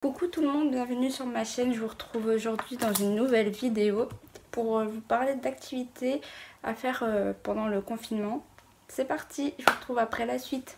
Coucou tout le monde, bienvenue sur ma chaîne. Je vous retrouve aujourd'hui dans une nouvelle vidéo pour vous parler d'activités à faire pendant le confinement. C'est parti, je vous retrouve après la suite.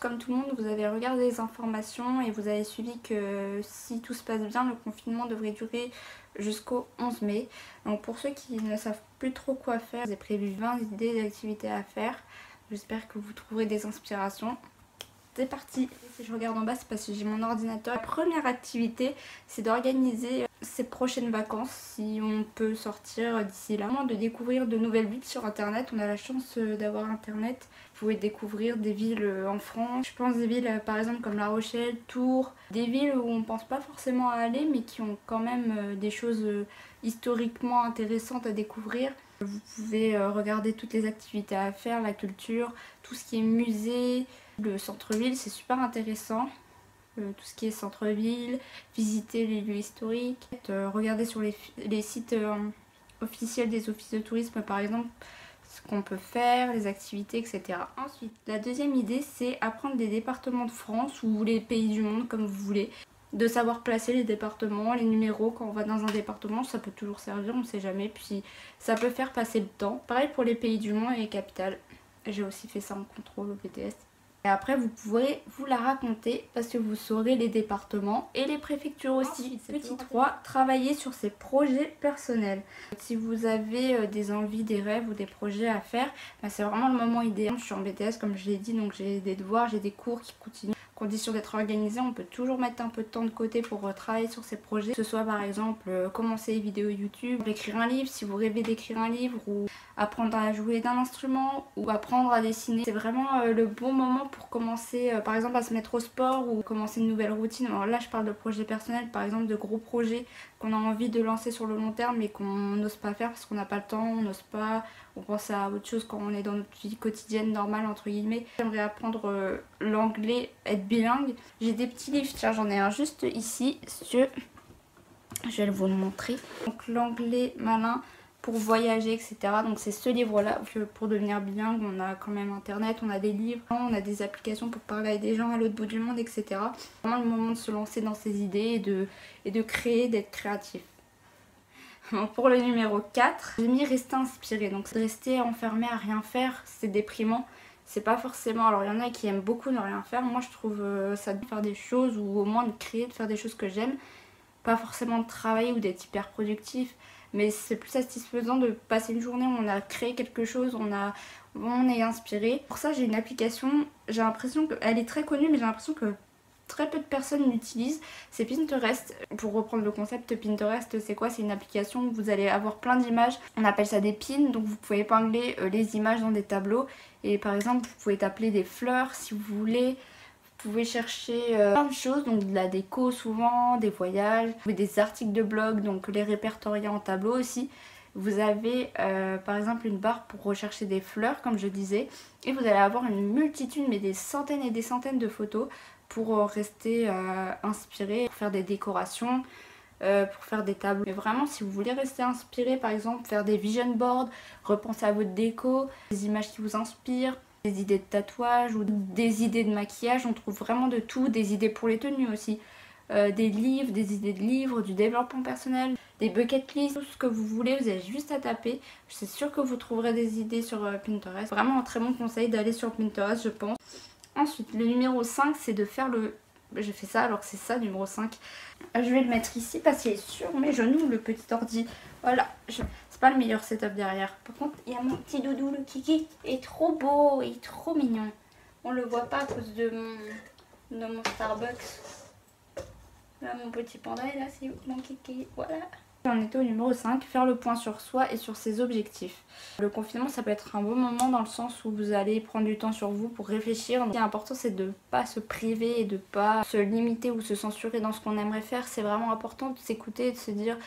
Comme tout le monde, vous avez regardé les informations et vous avez suivi que si tout se passe bien, le confinement devrait durer jusqu'au 11 mai. Donc pour ceux qui ne savent plus trop quoi faire, j'ai prévu 20 idées d'activités à faire. J'espère que vous trouverez des inspirations. C'est parti. Si je regarde en bas, c'est parce que j'ai mon ordinateur. La première activité, c'est d'organiser ses prochaines vacances, si on peut sortir d'ici là. De découvrir de nouvelles villes sur internet. On a la chance d'avoir internet. Vous pouvez découvrir des villes en France. Je pense des villes par exemple comme La Rochelle, Tours. Des villes où on ne pense pas forcément à aller, mais qui ont quand même des choses historiquement intéressantes à découvrir. Vous pouvez regarder toutes les activités à faire, la culture, tout ce qui est musée. Le centre-ville, c'est super intéressant. Tout ce qui est centre-ville, visiter les lieux historiques, regarder sur les sites officiels des offices de tourisme par exemple ce qu'on peut faire, les activités, etc. Ensuite, la deuxième idée, c'est apprendre des départements de France ou les pays du monde comme vous voulez. De savoir placer les départements, les numéros quand on va dans un département, ça peut toujours servir, on ne sait jamais. Puis ça peut faire passer le temps. Pareil pour les pays du monde et les capitales. J'ai aussi fait ça en contrôle au BTS. Et après vous pourrez vous la raconter parce que vous saurez les départements et les préfectures aussi. Petit 3, travailler sur ses projets personnels. Si vous avez des envies, des rêves ou des projets à faire, bah c'est vraiment le moment idéal. Je suis en BTS comme je l'ai dit, donc j'ai des devoirs, j'ai des cours qui continuent. Condition d'être organisé, on peut toujours mettre un peu de temps de côté pour travailler sur ces projets. Que ce soit par exemple commencer une vidéo YouTube, écrire un livre si vous rêvez d'écrire un livre, ou apprendre à jouer d'un instrument ou apprendre à dessiner. C'est vraiment le bon moment pour commencer par exemple à se mettre au sport ou commencer une nouvelle routine. Alors là je parle de projets personnels, par exemple de gros projets qu'on a envie de lancer sur le long terme mais qu'on n'ose pas faire parce qu'on n'a pas le temps, on n'ose pas, on pense à autre chose quand on est dans notre vie quotidienne normale entre guillemets. J'aimerais apprendre l'anglais, être bilingue. J'ai des petits livres, tiens j'en ai un juste ici, je vais vous le montrer. Donc l'anglais malin pour voyager, etc. Donc c'est ce livre-là, pour devenir bilingue, on a quand même internet, on a des livres, on a des applications pour parler avec des gens à l'autre bout du monde, etc. C'est vraiment le moment de se lancer dans ses idées et de créer, d'être créatif. Pour le numéro 4, j'ai mis rester inspiré. Donc rester enfermé à rien faire, c'est déprimant. C'est pas forcément... Alors il y en a qui aiment beaucoup ne rien faire. Moi je trouve ça de faire des choses ou au moins de créer, de faire des choses que j'aime. Pas forcément de travailler ou d'être hyper productif. Mais c'est plus satisfaisant de passer une journée où on a créé quelque chose, on est inspiré. Pour ça j'ai une application, j'ai l'impression qu'elle est très connue mais j'ai l'impression que très peu de personnes l'utilisent. C'est Pinterest. Pour reprendre le concept, Pinterest c'est quoi? C'est une application où vous allez avoir plein d'images. On appelle ça des pins, donc vous pouvez épingler les images dans des tableaux. Et par exemple vous pouvez taper des fleurs si vous voulez. Vous pouvez chercher plein de choses, donc de la déco souvent, des voyages, des articles de blog, donc les répertorier en tableau aussi. Vous avez par exemple une barre pour rechercher des fleurs comme je disais, et vous allez avoir une multitude, mais des centaines et des centaines de photos pour rester inspiré, pour faire des décorations, pour faire des tableaux. Mais vraiment si vous voulez rester inspiré, par exemple faire des vision boards, repenser à votre déco, des images qui vous inspirent, des idées de tatouage ou des idées de maquillage, on trouve vraiment de tout, des idées pour les tenues aussi, des livres, des idées de livres, du développement personnel, des bucket lists, tout ce que vous voulez, vous avez juste à taper. Je suis sûre que vous trouverez des idées sur Pinterest. Vraiment un très bon conseil d'aller sur Pinterest je pense. Ensuite le numéro 5 c'est de faire le... J'ai fait ça alors que c'est ça numéro 5. Je vais le mettre ici parce qu'il est sur mes genoux le petit ordi. Voilà, c'est pas le meilleur setup derrière. Par contre, il y a mon petit doudou, le kiki. Il est trop beau, il est trop mignon. On le voit pas à cause de mon Starbucks. Là, mon petit panda, et là, c'est mon kiki. Voilà. On était au numéro 5, faire le point sur soi et sur ses objectifs. Le confinement, ça peut être un bon moment dans le sens où vous allez prendre du temps sur vous pour réfléchir. Donc, ce qui est important, c'est de ne pas se priver et de ne pas se limiter ou se censurer dans ce qu'on aimerait faire. C'est vraiment important de s'écouter et de se dire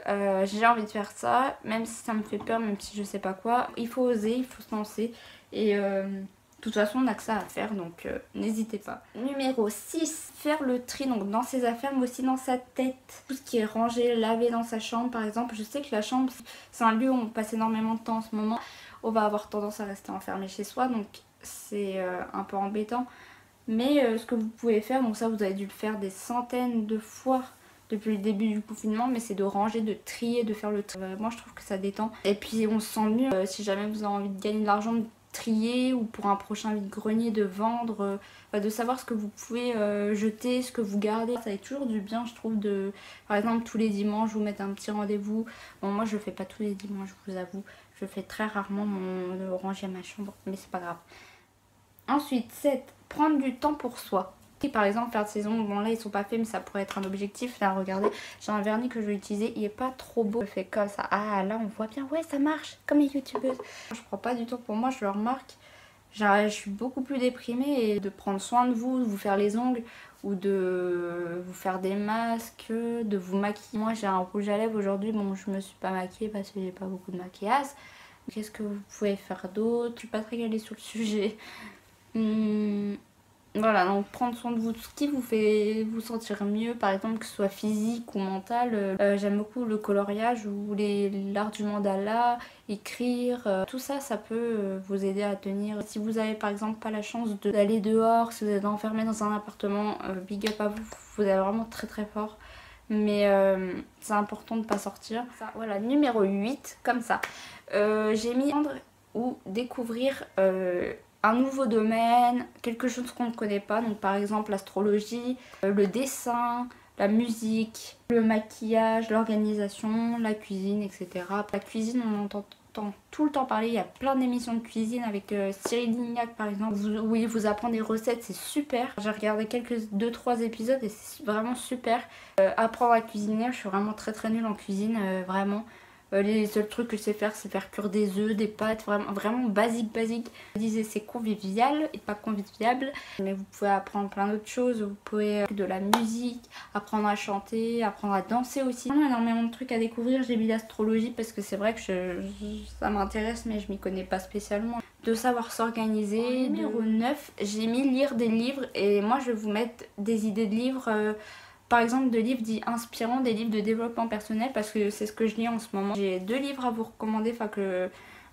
j'ai envie de faire ça, même si ça me fait peur, même si je sais pas quoi. Il faut oser, il faut se lancer et... de toute façon, on n'a que ça à faire, donc n'hésitez pas. Numéro 6, faire le tri donc dans ses affaires, mais aussi dans sa tête. Tout ce qui est rangé, lavé dans sa chambre, par exemple. Je sais que la chambre, c'est un lieu où on passe énormément de temps en ce moment. On va avoir tendance à rester enfermé chez soi, donc c'est un peu embêtant. Mais ce que vous pouvez faire, bon ça vous avez dû le faire des centaines de fois depuis le début du confinement, mais c'est de ranger, de trier, de faire le tri. Moi je trouve que ça détend. Et puis on se sent mieux si jamais vous avez envie de gagner de l'argent, trier ou pour un prochain vide-grenier de vendre, de savoir ce que vous pouvez jeter, ce que vous gardez. Ça fait toujours du bien je trouve de, par exemple tous les dimanches vous mettez un petit rendez-vous. Bon moi je le fais pas tous les dimanches je vous avoue, je fais très rarement mon ranger ma chambre mais c'est pas grave. Ensuite 7, prendre du temps pour soi. Par exemple faire de ses ongles, bon là ils sont pas faits mais ça pourrait être un objectif. Là regardez, j'ai un vernis que je vais utiliser, il est pas trop beau, je fais comme ça, ah là on voit bien, ouais ça marche, comme les youtubeuses. Je prends pas du temps pour moi, je le remarque, je suis beaucoup plus déprimée et de prendre soin de vous faire les ongles ou de vous faire des masques, de vous maquiller. Moi j'ai un rouge à lèvres aujourd'hui, bon je me suis pas maquillée parce que j'ai pas beaucoup de maquillage. Qu'est-ce que vous pouvez faire d'autre? Je suis pas très calée sur le sujet. Voilà, donc prendre soin de vous, tout ce qui vous fait vous sentir mieux, par exemple que ce soit physique ou mental. J'aime beaucoup le coloriage ou l'art du mandala, écrire, tout ça, ça peut vous aider à tenir. Si vous avez par exemple pas la chance d'aller dehors, si vous êtes enfermé dans un appartement, big up à vous, vous êtes vraiment très très fort. Mais c'est important de ne pas sortir. Ça, voilà, numéro 8, comme ça. J'ai mis ou découvrir... un nouveau domaine, quelque chose qu'on ne connaît pas, donc par exemple l'astrologie, le dessin, la musique, le maquillage, l'organisation, la cuisine, etc. La cuisine, on entend tout le temps parler, il y a plein d'émissions de cuisine avec Cyril Lignac par exemple, où il vous apprend des recettes, c'est super. J'ai regardé quelques 2-3 épisodes et c'est vraiment super. Apprendre à cuisiner, je suis vraiment très nulle en cuisine, vraiment. Les seuls trucs que je sais faire, c'est faire cuire des œufs, des pâtes, vraiment basique. Je disais c'est convivial et pas conviviable. Mais vous pouvez apprendre plein d'autres choses. Vous pouvez de la musique, apprendre à chanter, apprendre à danser aussi. Vraiment énormément de trucs à découvrir. J'ai mis l'astrologie parce que c'est vrai que ça m'intéresse mais je m'y connais pas spécialement. De savoir s'organiser. Numéro 9, j'ai mis lire des livres et moi je vais vous mettre des idées de livres. Par exemple de livres dits inspirants, des livres de développement personnel parce que c'est ce que je lis en ce moment. J'ai 2 livres à vous recommander,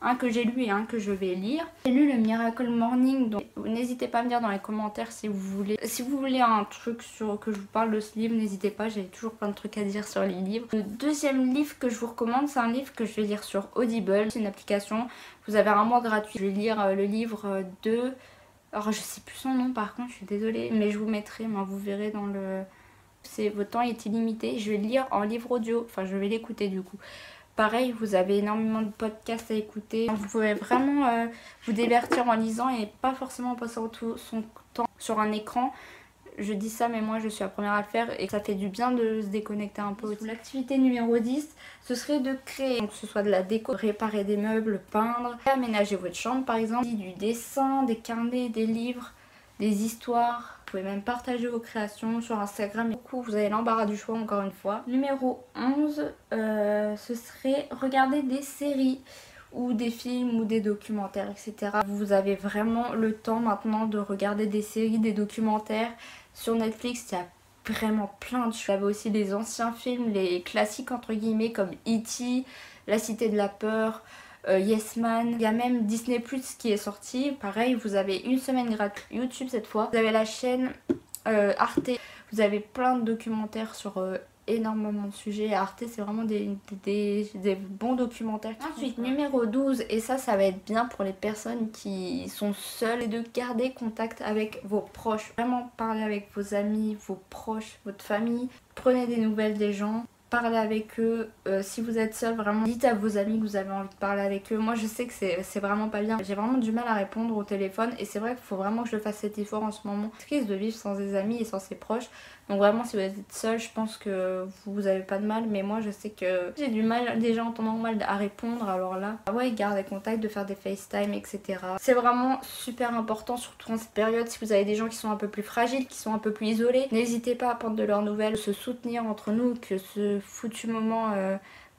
un que j'ai lu et un que je vais lire. J'ai lu le Miracle Morning, donc n'hésitez pas à me dire dans les commentaires si vous voulez. Si vous voulez un truc sur que je vous parle de ce livre, n'hésitez pas, j'ai toujours plein de trucs à dire sur les livres. Le deuxième livre que je vous recommande, c'est un livre que je vais lire sur Audible. C'est une application, vous avez un mois gratuit. Je vais lire le livre de... Alors je sais plus son nom par contre, je suis désolée, mais je vous mettrai, vous verrez dans le... Votre temps est illimité. Je vais le lire en livre audio, enfin je vais l'écouter du coup. Pareil, vous avez énormément de podcasts à écouter. Vous pouvez vraiment vous divertir en lisant et pas forcément passer tout son temps sur un écran. Je dis ça mais moi je suis la première à le faire et ça fait du bien de se déconnecter un peu. L'activité numéro 10, ce serait de créer, donc que ce soit de la déco, réparer des meubles, peindre, aménager votre chambre par exemple, du dessin, des carnets, des livres, des histoires. Vous pouvez même partager vos créations sur Instagram. Du coup, vous avez l'embarras du choix encore une fois. Numéro 11, ce serait regarder des séries ou des films ou des documentaires, etc. Vous avez vraiment le temps maintenant de regarder des séries, des documentaires. Sur Netflix, il y a vraiment plein de choses. Vous avez aussi les anciens films, les classiques entre guillemets comme E.T., La Cité de la Peur, Yes Man. Il y a même Disney Plus qui est sorti. Pareil, vous avez une semaine gratuite YouTube cette fois. Vous avez la chaîne Arte. Vous avez plein de documentaires sur énormément de sujets. Arte, c'est vraiment des bons documentaires. Ensuite, numéro 12, et ça va être bien pour les personnes qui sont seules, et de garder contact avec vos proches. Vraiment parler avec vos amis, vos proches, votre famille. Prenez des nouvelles des gens. parler avec eux. Si vous êtes seul, vraiment dites à vos amis que vous avez envie de parler avec eux. Moi je sais que c'est vraiment pas bien. J'ai vraiment du mal à répondre au téléphone et c'est vrai qu'il faut vraiment que je fasse cet effort en ce moment. C'est triste de vivre sans des amis et sans ses proches. Donc vraiment si vous êtes seul, je pense que vous avez pas de mal. Mais moi je sais que j'ai du mal déjà en temps normal à répondre. Alors là, ouais, garder contact, de faire des FaceTime, etc. C'est vraiment super important, surtout en cette période. Si vous avez des gens qui sont un peu plus fragiles, qui sont un peu plus isolés, n'hésitez pas à prendre de leurs nouvelles, se soutenir entre nous, que ce foutu moment...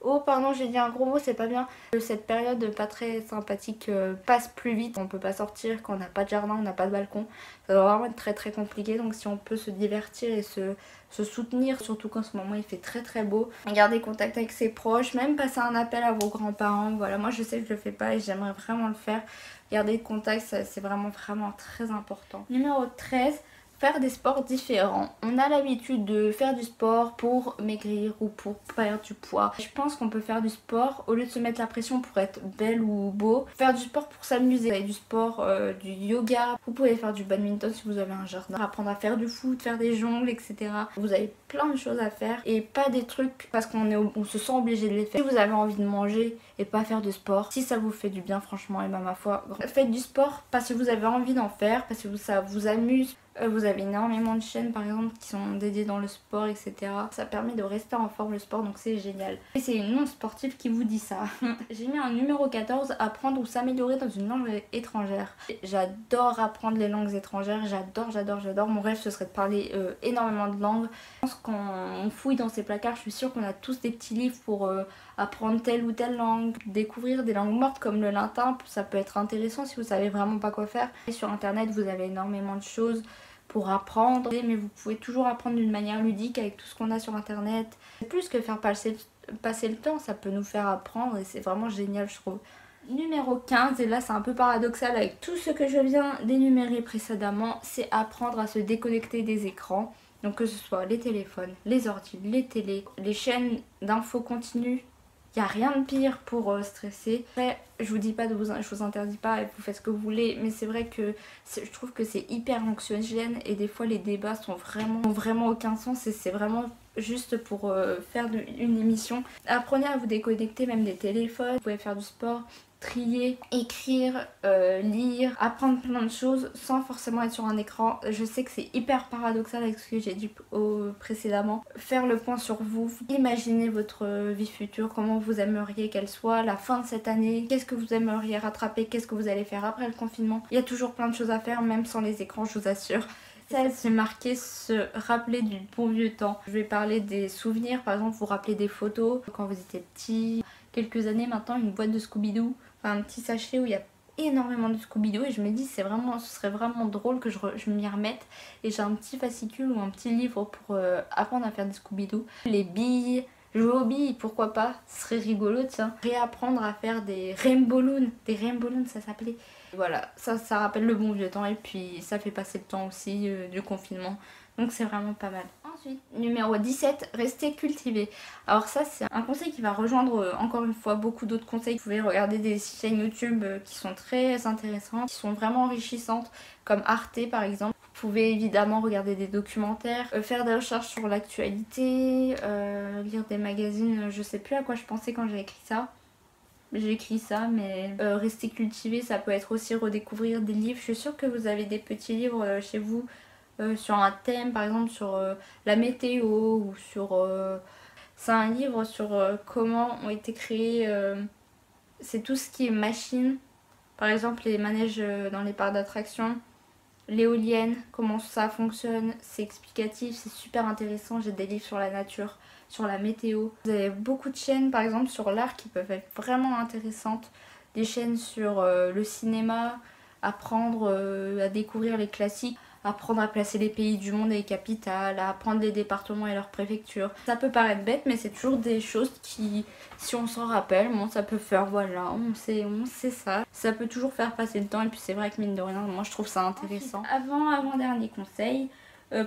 Oh pardon, j'ai dit un gros mot, c'est pas bien. Cette période pas très sympathique passe plus vite. On peut pas sortir quand on n'a pas de jardin, on n'a pas de balcon. Ça doit vraiment être très très compliqué. Donc si on peut se divertir et se soutenir, surtout qu'en ce moment il fait très très beau. Garder contact avec ses proches, même passer un appel à vos grands-parents. Voilà, moi je sais que je le fais pas et j'aimerais vraiment le faire. Garder contact, c'est vraiment très important. Numéro 13. Faire des sports différents. On a l'habitude de faire du sport pour maigrir ou pour perdre du poids. Je pense qu'on peut faire du sport au lieu de se mettre la pression pour être belle ou beau. Faire du sport pour s'amuser. Vous avez du sport, du yoga. Vous pouvez faire du badminton si vous avez un jardin. Apprendre à faire du foot, faire des jongles, etc. Vous avez plein de choses à faire et pas des trucs parce on se sent obligé de les faire. Si vous avez envie de manger et pas faire de sport, si ça vous fait du bien franchement, et ben ma foi, faites du sport parce que vous avez envie d'en faire, parce que ça vous amuse. Vous avez énormément de chaînes par exemple qui sont dédiées dans le sport, etc. Ça permet de rester en forme le sport, donc c'est génial. Et c'est une non-sportive qui vous dit ça. J'ai mis un numéro 14, apprendre ou s'améliorer dans une langue étrangère. J'adore apprendre les langues étrangères, j'adore. Mon rêve ce serait de parler énormément de langues. Je pense qu'on fouille dans ces placards, je suis sûre qu'on a tous des petits livres pour apprendre telle ou telle langue. Découvrir des langues mortes comme le latin, ça peut être intéressant si vous savez vraiment pas quoi faire. Et sur internet vous avez énormément de choses pour apprendre, mais vous pouvez toujours apprendre d'une manière ludique avec tout ce qu'on a sur internet. C'est plus que faire passer le temps, ça peut nous faire apprendre et c'est vraiment génial je trouve. Numéro 15, et là c'est un peu paradoxal avec tout ce que je viens d'énumérer précédemment, c'est apprendre à se déconnecter des écrans. Donc que ce soit les téléphones, les ordi, les télés, les chaînes d'infos continues. Il n'y a rien de pire pour stresser. Après, je vous dis pas je vous interdis pas et vous faites ce que vous voulez, mais c'est vrai que je trouve que c'est hyper anxiogène et des fois les débats n'ont vraiment aucun sens et c'est vraiment juste pour faire une émission. Apprenez à vous déconnecter même des téléphones, vous pouvez faire du sport, trier, écrire, lire, apprendre plein de choses sans forcément être sur un écran. Je sais que c'est hyper paradoxal avec ce que j'ai dit précédemment. Faire le point sur vous, imaginez votre vie future, comment vous aimeriez qu'elle soit, la fin de cette année, qu'est-ce que vous aimeriez rattraper, qu'est-ce que vous allez faire après le confinement. Il y a toujours plein de choses à faire, même sans les écrans, je vous assure. Ça, c'est marqué se rappeler du bon vieux temps. Je vais parler des souvenirs, par exemple vous rappelez des photos quand vous étiez petit. Quelques années maintenant, une boîte de Scooby-Doo, enfin, un petit sachet où il y a énormément de Scooby-Doo et je me dis ce serait vraiment drôle que je m'y remette. Et j'ai un petit fascicule ou un petit livre pour apprendre à faire des Scooby-Doo. Les billes, jouer aux billes, pourquoi pas, ce serait rigolo tiens. Réapprendre à faire des rainbow-loons, ça s'appelait. Voilà, ça rappelle le bon vieux temps et puis ça fait passer le temps aussi du confinement. Donc c'est vraiment pas mal. Ensuite, numéro 17, rester cultivé. Alors ça c'est un conseil qui va rejoindre encore une fois beaucoup d'autres conseils. Vous pouvez regarder des chaînes YouTube qui sont très intéressantes, qui sont vraiment enrichissantes, comme Arte par exemple. Vous pouvez évidemment regarder des documentaires, faire des recherches sur l'actualité, lire des magazines, je sais plus à quoi je pensais quand j'ai écrit ça. J'ai écrit ça, mais rester cultivé, ça peut être aussi redécouvrir des livres. Je suis sûre que vous avez des petits livres chez vous sur un thème, par exemple sur la météo ou sur... c'est un livre sur comment ont été créés... c'est tout ce qui est machine. Par exemple, les manèges dans les parcs d'attractions, l'éolienne, comment ça fonctionne. C'est explicatif, c'est super intéressant. J'ai des livres sur la nature, sur la météo. Vous avez beaucoup de chaînes par exemple sur l'art qui peuvent être vraiment intéressantes. Des chaînes sur le cinéma, apprendre à découvrir les classiques, apprendre à placer les pays du monde et les capitales, à apprendre les départements et leurs préfectures. Ça peut paraître bête mais c'est toujours des choses qui, si on s'en rappelle, bon, ça peut faire voilà, on sait ça. Ça peut toujours faire passer le temps et puis c'est vrai que mine de rien, moi je trouve ça intéressant. Avant-dernier conseil.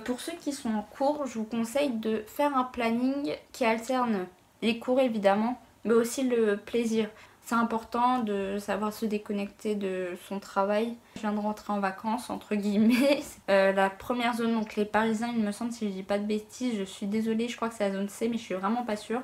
Pour ceux qui sont en cours, je vous conseille de faire un planning qui alterne les cours évidemment, mais aussi le plaisir. C'est important de savoir se déconnecter de son travail. Je viens de rentrer en vacances, entre guillemets. La première zone, donc les Parisiens, il me semble, si je dis pas de bêtises, je suis désolée, je crois que c'est la zone C, mais je suis vraiment pas sûre.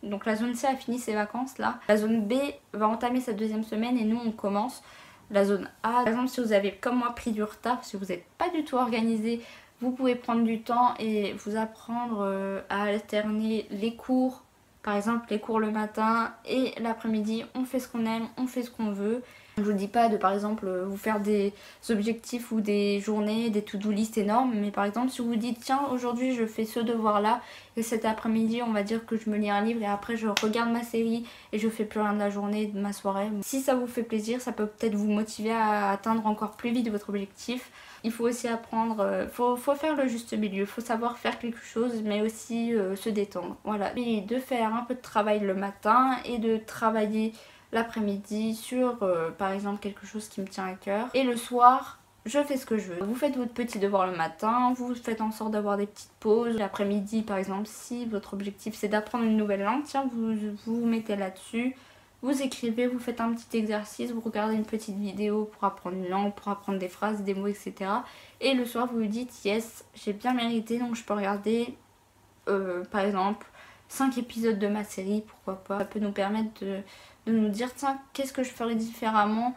Donc la zone C a fini ses vacances là. La zone B va entamer sa deuxième semaine et nous on commence la zone A. Par exemple, si vous avez comme moi pris du retard, si vous n'êtes pas du tout organisé, vous pouvez prendre du temps et vous apprendre à alterner les cours. Par exemple, les cours le matin et l'après-midi, on fait ce qu'on aime, on fait ce qu'on veut. Je vous dis pas de par exemple vous faire des objectifs ou des journées, des to-do list énormes, mais par exemple si vous vous dites tiens aujourd'hui je fais ce devoir là et cet après-midi on va dire que je me lis un livre et après je regarde ma série et je fais plus rien de la journée, de ma soirée. Si ça vous fait plaisir, ça peut peut-être vous motiver à atteindre encore plus vite votre objectif. Il faut aussi apprendre, faut faire le juste milieu, faut savoir faire quelque chose mais aussi se détendre. Voilà, et de faire un peu de travail le matin et de travailler l'après-midi sur par exemple quelque chose qui me tient à cœur. Et le soir, je fais ce que je veux. Vous faites votre petit devoir le matin, vous faites en sorte d'avoir des petites pauses. L'après-midi par exemple, si votre objectif c'est d'apprendre une nouvelle langue, tiens, vous mettez là-dessus. Vous écrivez, vous faites un petit exercice, vous regardez une petite vidéo pour apprendre une langue, pour apprendre des phrases, des mots, etc. Et le soir, vous vous dites, yes, j'ai bien mérité, donc je peux regarder, par exemple, 5 épisodes de ma série, pourquoi pas. Ça peut nous permettre de nous dire, tiens, qu'est-ce que je ferais différemment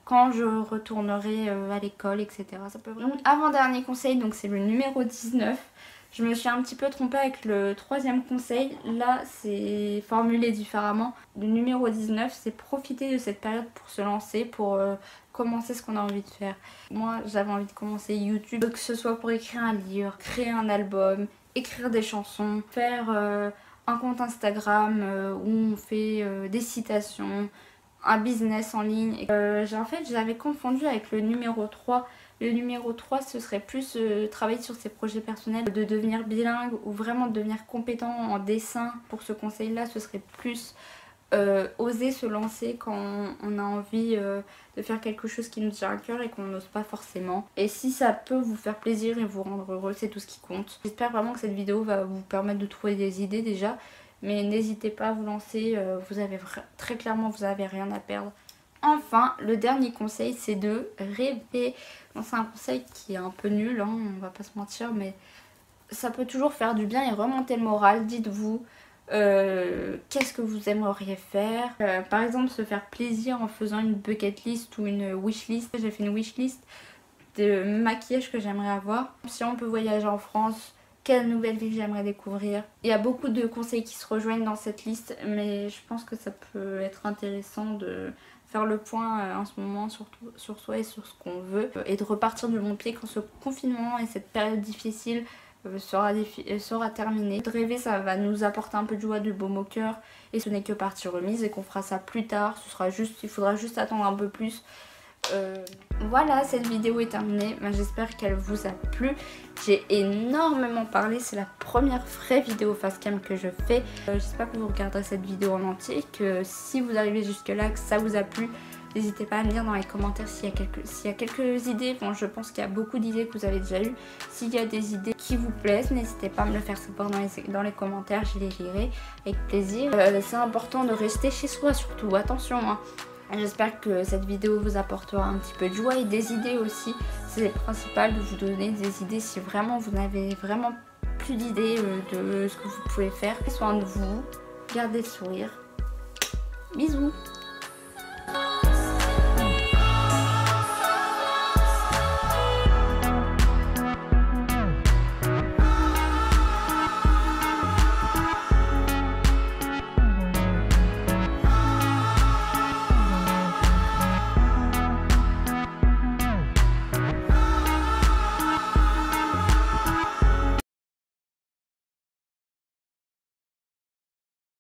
quand je retournerai à l'école, etc. Ça peut vraiment... Avant-dernier conseil, donc c'est le numéro 19. Je me suis un petit peu trompée avec le troisième conseil. Là, c'est formulé différemment. Le numéro 19, c'est profiter de cette période pour se lancer, pour commencer ce qu'on a envie de faire. Moi, j'avais envie de commencer YouTube, que ce soit pour écrire un livre, créer un album, écrire des chansons, faire un compte Instagram où on fait des citations, un business en ligne. En fait, j'avais confondu avec le numéro 3. Le numéro 3, ce serait plus travailler sur ses projets personnels, de devenir bilingue ou vraiment de devenir compétent en dessin. Pour ce conseil-là, ce serait plus oser se lancer quand on a envie de faire quelque chose qui nous tient à cœur et qu'on n'ose pas forcément. Et si ça peut vous faire plaisir et vous rendre heureux, c'est tout ce qui compte. J'espère vraiment que cette vidéo va vous permettre de trouver des idées déjà. Mais n'hésitez pas à vous lancer, très clairement vous n'avez rien à perdre. Enfin, le dernier conseil, c'est de rêver. Bon, c'est un conseil qui est un peu nul, hein, on va pas se mentir, mais ça peut toujours faire du bien et remonter le moral. Dites-vous, qu'est-ce que vous aimeriez faire. Par exemple, se faire plaisir en faisant une bucket list ou une wish list. J'ai fait une wish list de maquillage que j'aimerais avoir. Si on peut voyager en France, quelle nouvelle ville j'aimerais découvrir. Il y a beaucoup de conseils qui se rejoignent dans cette liste, mais je pense que ça peut être intéressant de faire le point en ce moment sur soi et sur ce qu'on veut et de repartir du bon pied quand ce confinement et cette période difficile sera terminée. De rêver, ça va nous apporter un peu de joie, du baume au cœur et ce n'est que partie remise et qu'on fera ça plus tard. Il faudra juste attendre un peu plus. Voilà, cette vidéo est terminée. J'espère qu'elle vous a plu. J'ai énormément parlé, c'est la première vraie vidéo face cam que je fais. J'espère que vous regarderez cette vidéo en entier, que si vous arrivez jusque là, que ça vous a plu. N'hésitez pas à me dire dans les commentaires s'il y a quelques idées. Bon, je pense qu'il y a beaucoup d'idées que vous avez déjà eues. S'il y a des idées qui vous plaisent, n'hésitez pas à me le faire savoir dans les commentaires. Je les lirai avec plaisir. C'est important de rester chez soi surtout. Attention, hein. J'espère que cette vidéo vous apportera un petit peu de joie et des idées aussi. C'est principal de vous donner des idées si vraiment vous n'avez vraiment plus d'idées de ce que vous pouvez faire. Prenez soin de vous, gardez le sourire. Bisous.